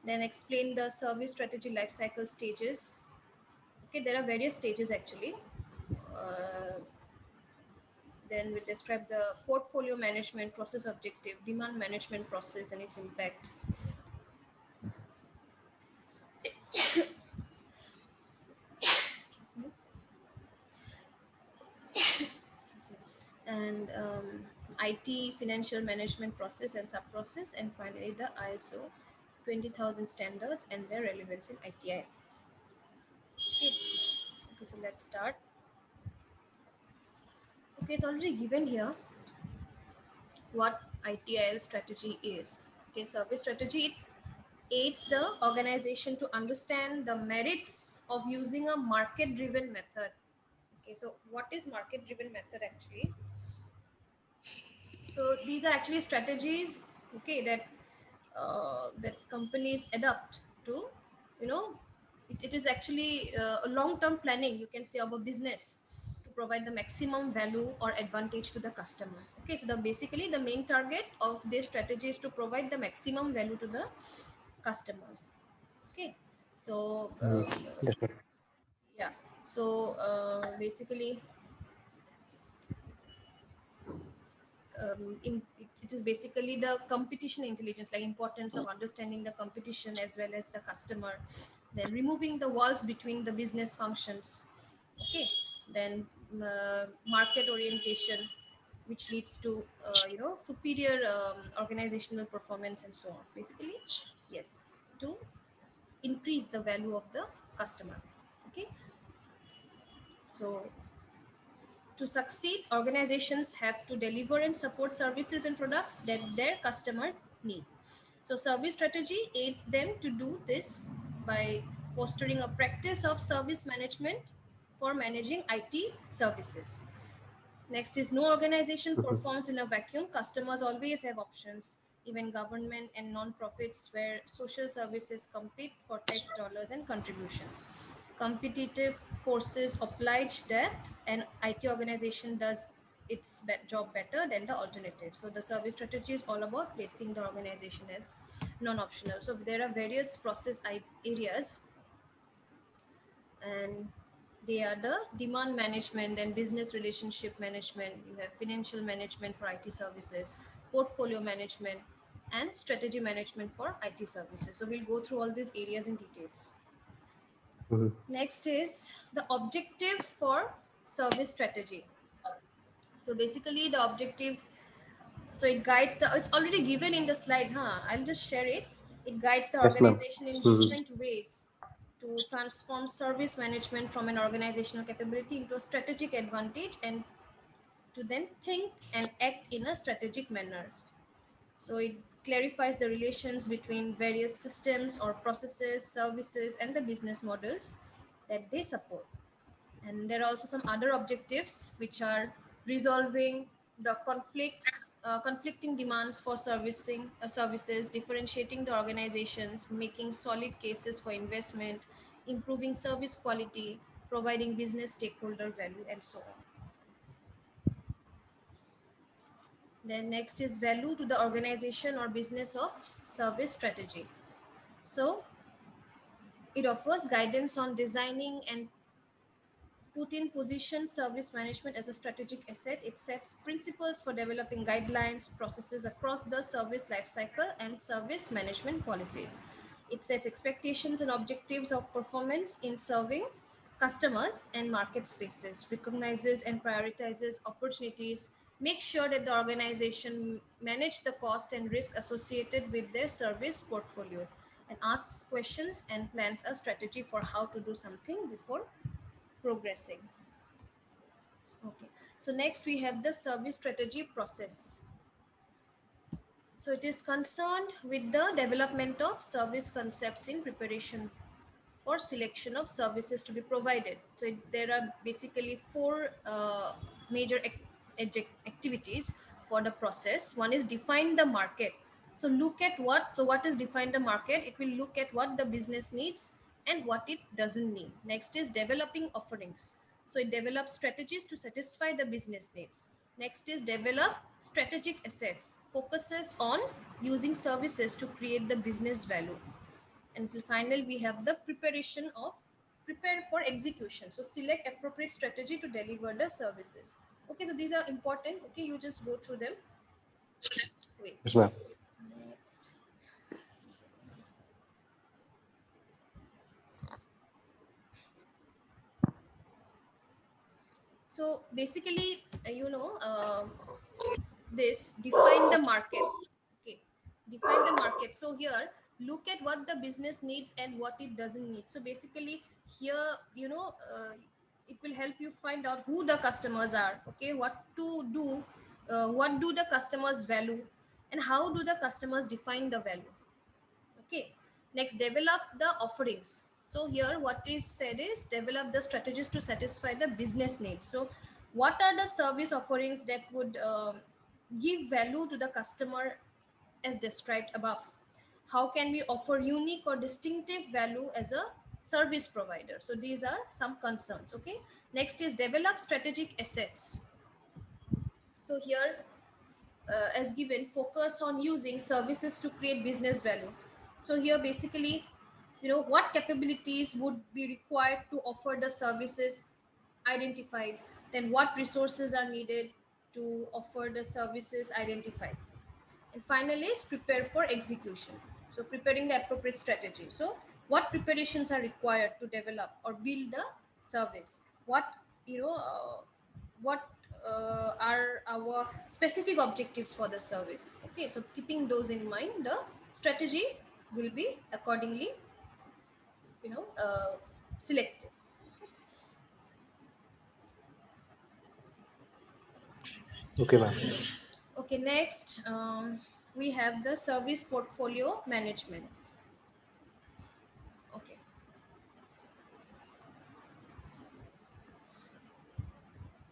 Then explain the service strategy life cycle stages. Okay, there are various stages actually. Uh, then we describe the portfolio management process objective, demand management process and its impact. Excuse me. Excuse me. And IT financial management process and sub process, and finally the ISO 20,000 standards and their relevance in ITI. Okay. Okay, so let's start. Okay, it's already given here what ITIL strategy is. Okay, service strategy, it aids the organization to understand the merits of using a market driven method. Okay, so what is market driven method actually? So these are actually strategies, okay, that companies adopt to, you know, it is actually a long term planning, you can say, of a business to provide the maximum value or advantage to the customer. Okay, so the basically the main target of this strategy is to provide the maximum value to the customers. Okay, so That's right. yeah, so basically it is basically the competition intelligence, like importance of understanding the competition as well as the customer, then removing the walls between the business functions. Okay, then market orientation, which leads to superior organizational performance and so on, basically. Yes, to increase the value of the customer. Okay, so to succeed, organizations have to deliver and support services and products that their customer need. So service strategy aids them to do this by fostering a practice of service management for managing IT services. Next is no organization Mhm. performs in a vacuum. Customers always have options. Even government and non-profits where social services compete for tax dollars and contributions. Competitive forces oblige that an IT organization does its job better than the alternative. So the service strategy is all about placing the organization as non-optional. So there are various process areas, and they are the demand management and business relationship management. You have financial management for IT services, portfolio management, and strategy management for IT services. So we'll go through all these areas in details. Mhm. Next is the objective for service strategy. So basically the objective, so it guides the, it's already given in the slide, I'll just share it. It guides the Yes, ma'am. organization in Mhm. different ways to transform service management from an organizational capability into a strategic advantage, and to then think and act in a strategic manner. So it clarifies the relations between various systems or processes, services, and the business models that they support. And there are also some other objectives, which are resolving the conflicting demands for services, differentiating the organizations, making solid cases for investment, improving service quality, providing business stakeholder value, and so on. Then next is value to the organization or business of service strategy. So it offers guidance on designing and put in position service management as a strategic asset. It sets principles for developing guidelines, processes across the service lifecycle, and service management policies. It sets expectations and objectives of performance in serving customers and market spaces, recognizes and prioritizes opportunities, makes sure that the organization manage the cost and risk associated with their service portfolios, and asks questions and plans a strategy for how to do something before progressing. Okay. So next we have the service strategy process. So it is concerned with the development of service concepts in preparation for selection of services to be provided. So there are basically four major activities for the process. One is define the market. So look at what, so what is define the market? It will look at what the business needs and what it doesn't need. Next is developing offerings. So it develops strategies to satisfy the business needs. Next is develop strategic assets, focuses on using services to create the business value. And finally, we have the prepare for execution. So select appropriate strategy to deliver the services. Okay, so these are important. Okay, you just go through them. Wait. Yes, ma'am. Next. So basically, this define the market. Okay, define the market. So here, look at what the business needs and what it doesn't need. So basically, here, it will help you find out who the customers are. Okay, what to do, what do the customers value, and how do the customers define the value. Okay, next, develop the offerings. So here what is said is develop the strategies to satisfy the business needs. So what are the service offerings that would give value to the customer as described above? How can we offer unique or distinctive value as a service provider? So these are some concerns. Okay, next is develop strategic assets. So here, as given, focus on using services to create business value. So here basically, what capabilities would be required to offer the services identified, then what resources are needed to offer the services identified, and finally is prepare for execution. So preparing the appropriate strategy. So what preparations are required to develop or build the service? What what are our specific objectives for the service? Okay, so keeping those in mind, the strategy will be accordingly selected. Okay, ma'am. Okay, next, we have the service portfolio management. Okay,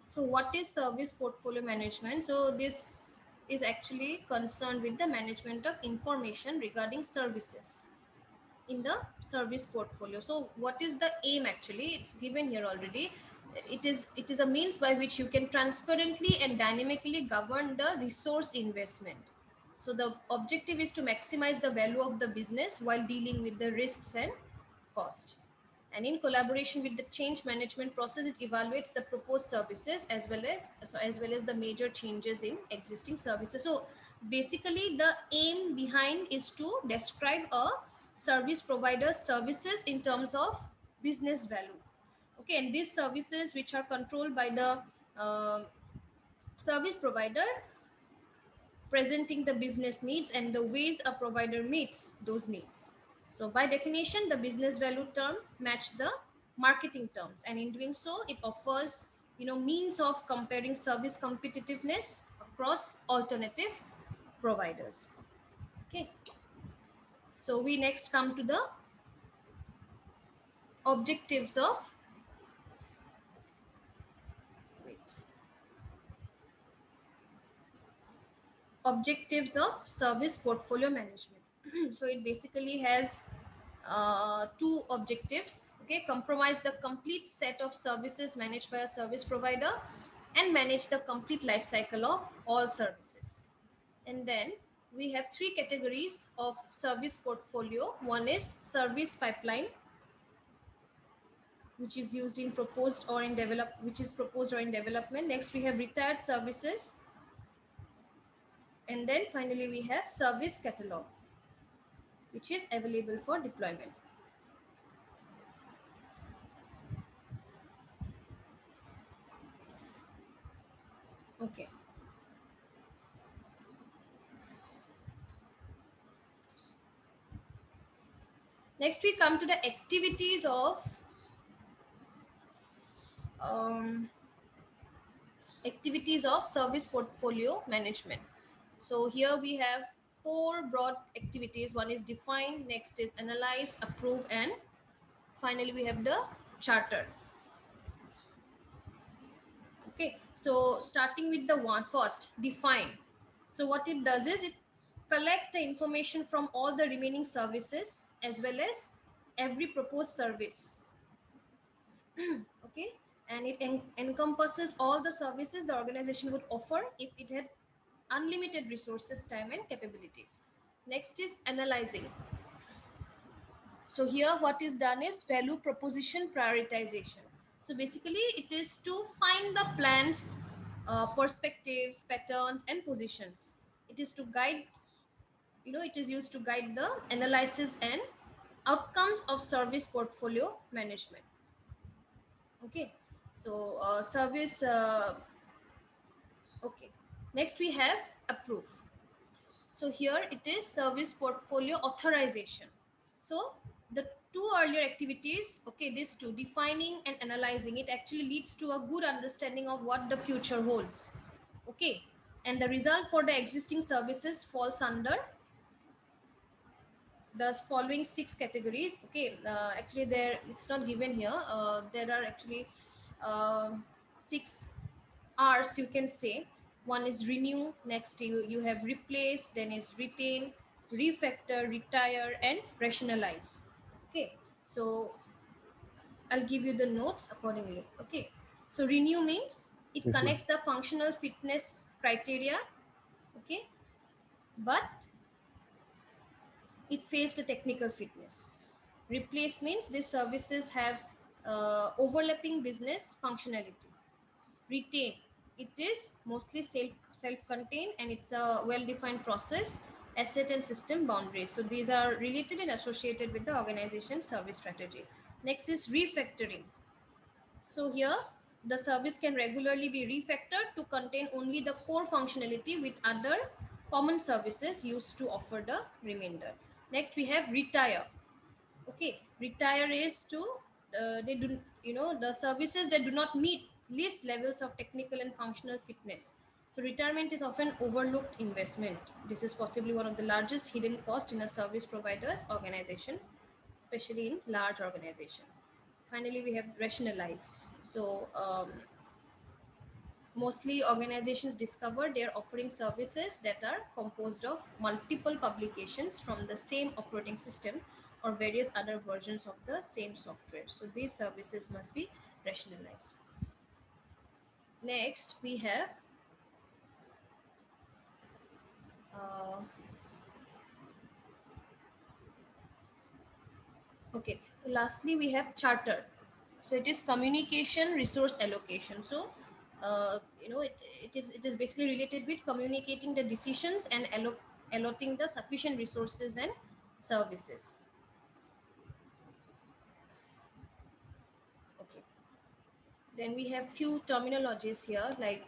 so what is service portfolio management? So this is actually concerned with the management of information regarding services in the service portfolio. So what is the aim? Actually, it's given here already. It is a means by which you can transparently and dynamically govern the resource investment. So the objective is to maximize the value of the business while dealing with the risks and cost. And in collaboration with the change management process, it evaluates the proposed services as well as the major changes in existing services. So basically, the aim behind is to describe a service provider's services in terms of business value. Okay, and these services which are controlled by the service provider, presenting the business needs and the ways a provider meets those needs. So by definition, the business value term match the marketing terms, and in doing so, it offers means of comparing service competitiveness across alternative providers. Okay. So we next come to the objectives of wait, objectives of service portfolio management. So it basically has two objectives. Okay, compromise the complete set of services managed by a service provider and manage the complete life cycle of all services. And then we have three categories of service portfolio. One is service pipeline, which is used in proposed or in develop which is proposed or in development. Next we have retired services, and then finally we have service catalog, which is available for deployment. Okay. Next we come to the um, activities of service portfolio management. So here we have four broad activities. One is define, next is analyze, approve, and finally we have the charter. Okay, so starting with the one first, define. So what it does is it collects the information from all the remaining services as well as every proposed service. Okay, and it encompasses all the services the organization would offer if it had unlimited resources, time, and capabilities. Next is analyzing. So here what is done is value proposition prioritization. So basically it is to find the plans, perspectives, patterns and positions. It is to guide, it is used to guide the analysis and outcomes of service portfolio management. Okay, so service, okay. Next we have approve. So here it is service portfolio authorization. So the two earlier activities, okay, these two, defining and analyzing, it actually leads to a good understanding of what the future holds. Okay, and the result for the existing services falls under the following six categories. Okay, actually there it's not given here. There are actually uh, six R's, you can say. One is renew, next you have replace, then is retain, refactor, retire and rationalize. Okay, so I'll give you the notes accordingly. Okay, so renew means it Yes, ma'am. connects the functional fitness criteria. Okay, but it fails the technical fitness. Replace means these services have overlapping business functionality. Retain, it is mostly self-contained and it's a well-defined process, asset and system boundaries. So these are related and associated with the organization service strategy. Next is refactoring. So here the service can regularly be refactored to contain only the core functionality with other common services used to offer the remainder. Next we have retire. Okay, retire is to they do, the services that do not meet least levels of technical and functional fitness. So retirement is often overlooked investment. This is possibly one of the largest hidden cost in a service provider's organization, especially in large organization. Finally we have rationalize. So mostly organizations discover they are offering services that are composed of multiple publications from the same operating system or various other versions of the same software. So these services must be rationalized. Next, we have uh, okay. Lastly, we have charter. So it is communication resource allocation. So it is basically related with communicating the decisions and allotting the sufficient resources and services. Okay. Then we have few terminologies here like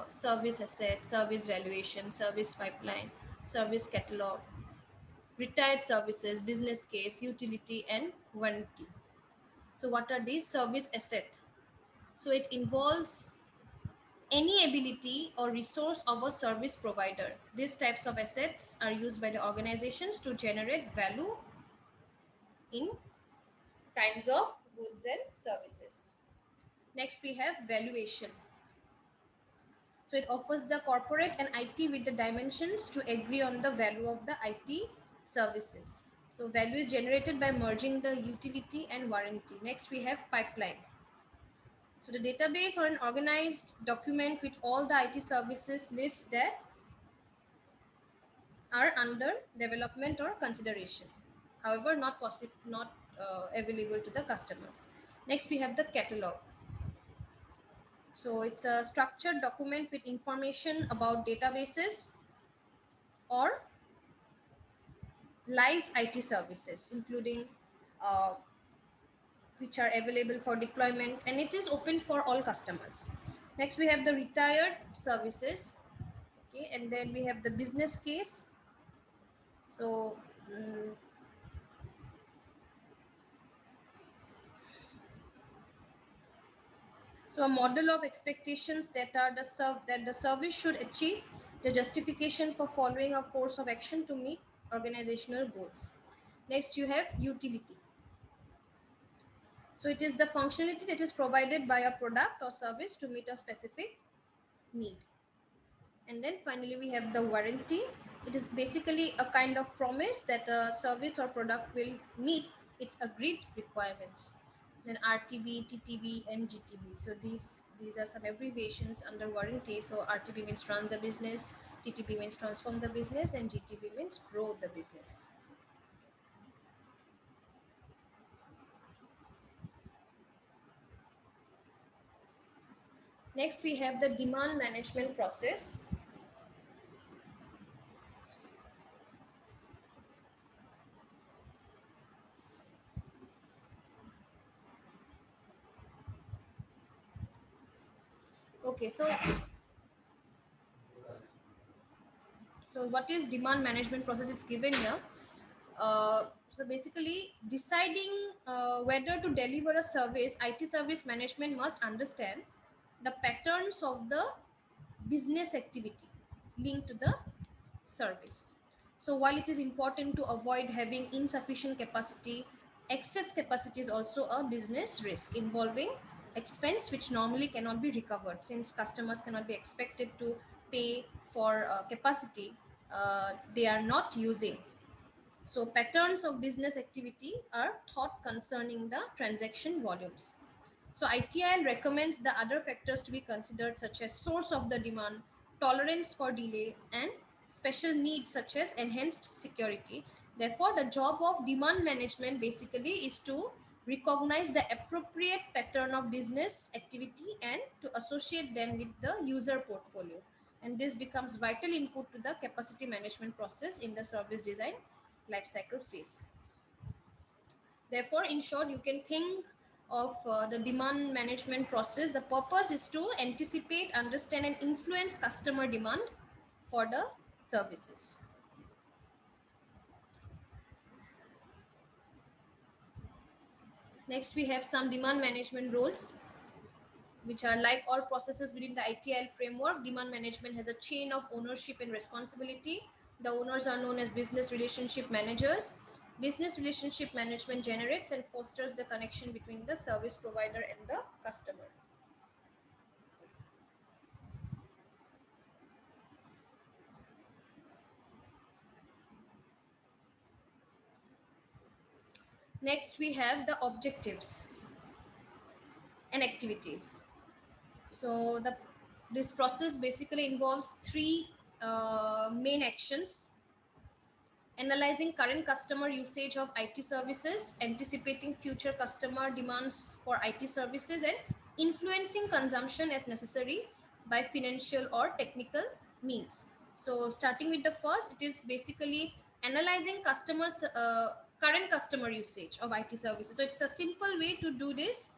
service asset, service valuation, service pipeline, service catalog, retired services, business case, utility, and warranty. So what are these? Service asset. So it involves any ability or resource of a service provider. These types of assets are used by the organizations to generate value in kinds of goods and services. Next, we have valuation. So it offers the corporate and IT with the dimensions to agree on the value of the IT services. So value is generated by merging the utility and warranty. Next, we have pipeline. So the database or an organized document with all the IT services list that are under development or consideration. However, not available to the customers. Next, we have the catalog. So it's a structured document with information about databases or live IT services, including uh, which are available for deployment, and it is open for all customers. Next, we have the retired services. Okay, and then we have the business case. So so a model of expectations that are that the service should achieve the justification for following a course of action to meet organizational goals. Next, you have utility. So it is the functionality that is provided by a product or service to meet a specific need. And then finally we have the warranty. It is basically a kind of promise that a service or product will meet its agreed requirements. Then RTB, TTB and GTB. So these are some abbreviations under warranty. So RTB means run the business, TTB means transform the business, and GTB means grow the business. Next, we have the demand management process. Okay, so what is demand management process? It's given here. So basically, deciding whether to deliver a service, IT service management must understand the patterns of the business activity linked to the service. So while it is important to avoid having insufficient capacity, excess capacity is also a business risk involving expense which normally cannot be recovered, since customers cannot be expected to pay for capacity they are not using. So patterns of business activity are thought concerning the transaction volumes. So ITIL recommends the other factors to be considered, such as source of the demand, tolerance for delay, and special needs such as enhanced security. Therefore, the job of demand management basically is to recognize the appropriate pattern of business activity and to associate them with the user portfolio. And this becomes vital input to the capacity management process in the service design lifecycle phase. Therefore, in short, you can think of the demand management process. The purpose is to anticipate, understand, and influence customer demand for the services. Next, we have some demand management roles, which are like all processes within the ITIL framework. Demand management has a chain of ownership and responsibility. The owners are known as business relationship managers. Business relationship management generates and fosters the connection between the service provider and the customer. Next, we have the objectives and activities. So this process basically involves three main actions: analyzing current customer usage of IT services, anticipating future customer demands for IT services, and influencing consumption as necessary by financial or technical means. So, starting with the first, it is basically analyzing customers' current customer usage of IT services. So, it's a simple way to do this.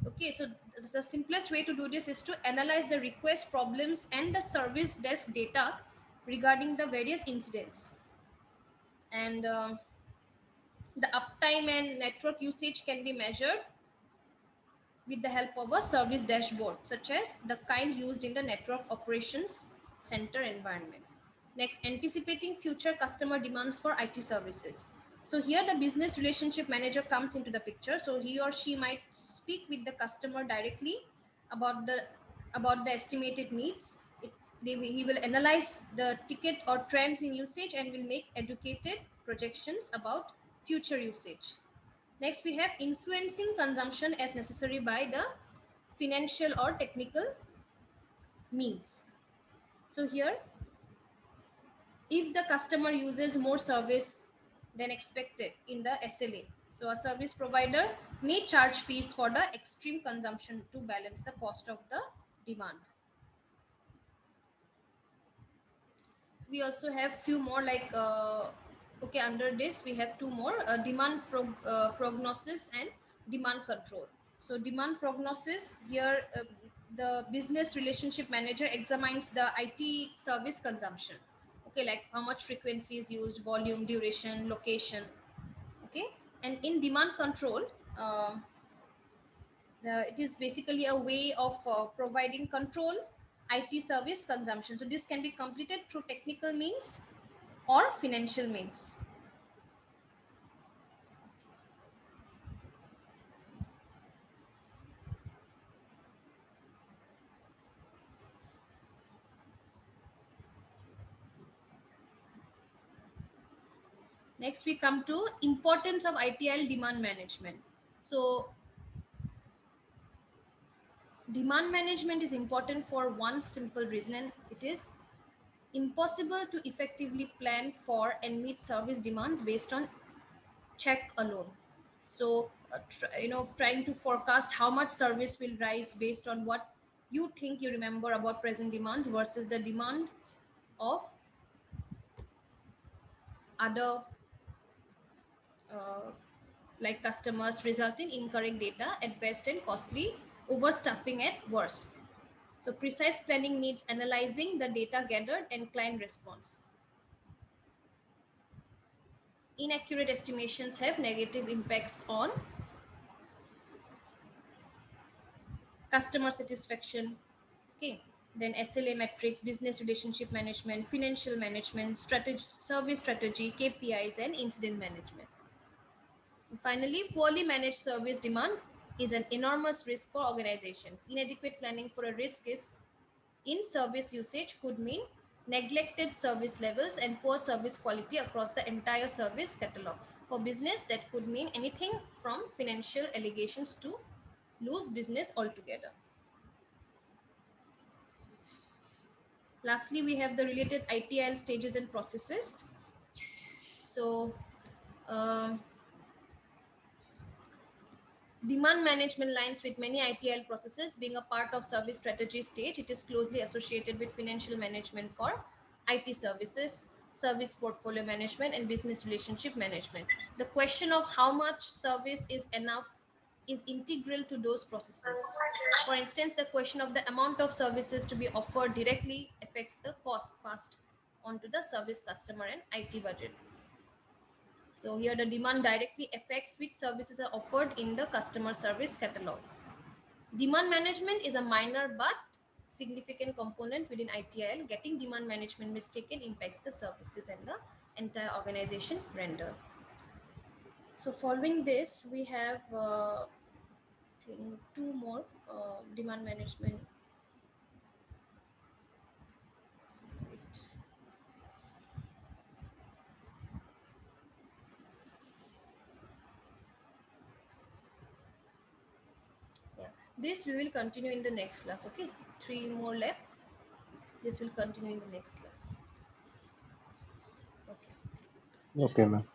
Okay, so the simplest way to do this is to analyze the request problems and the service desk data regarding the various incidents, and the uptime and network usage can be measured with the help of a service dashboard, such as the kind used in the network operations center environment. Next, anticipating future customer demands for IT services. So here the business relationship manager comes into the picture. So he or she might speak with the customer directly about the estimated needs. He will analyze the ticket or trends in usage and will make educated projections about future usage. Next, we have influencing consumption as necessary by the financial or technical means. So here, if the customer uses more service than expected in the SLA, so a service provider may charge fees for the extreme consumption to balance the cost of the demand. We also have few more like okay, under this we have two more: prognosis and demand control. So demand prognosis here, the business relationship manager examines the IT service consumption, okay, like how much frequency is used, volume, duration, location. Okay, and in demand control, uh, it is basically a way of providing control IT service consumption. So this can be completed through technical means or financial means. Next, we come to importance of ITIL demand management. So demand management is important for one simple reason: it is impossible to effectively plan for and meet service demands based on check alone. So trying to forecast how much service will rise based on what you think you remember about present demands versus the demand of other uh, like customers, resulting in incorrect data at best and costly overstuffing at worst. So precise planning needs analyzing the data gathered and client response. Inaccurate estimations have negative impacts on customer satisfaction. Okay. Then SLA metrics, business relationship management, financial management, strategy, service strategy, KPIs, and incident management. And finally, poorly managed service demand is an enormous risk for organizations. Inadequate planning for a risk is in service usage could mean neglected service levels and poor service quality across the entire service catalog. For business, that could mean anything from financial allegations to lose business altogether. Lastly, we have the related ITIL stages and processes. So, um demand management lines with many ITIL processes being a part of service strategy stage. It is closely associated with financial management for IT services, service portfolio management, and business relationship management. The question of how much service is enough is integral to those processes. For instance, the question of the amount of services to be offered directly affects the cost passed onto the service customer and IT budget. So here the demand directly affects which services are offered in the customer service catalog. Demand management is a minor but significant component within ITIL. Getting demand management mistaken impacts the services and the entire organization render. So following this, we have two more demand management. Wait. Yeah, this we will continue in the next class. Okay, three more left. This will continue in the next class. Okay. Okay, ma'am.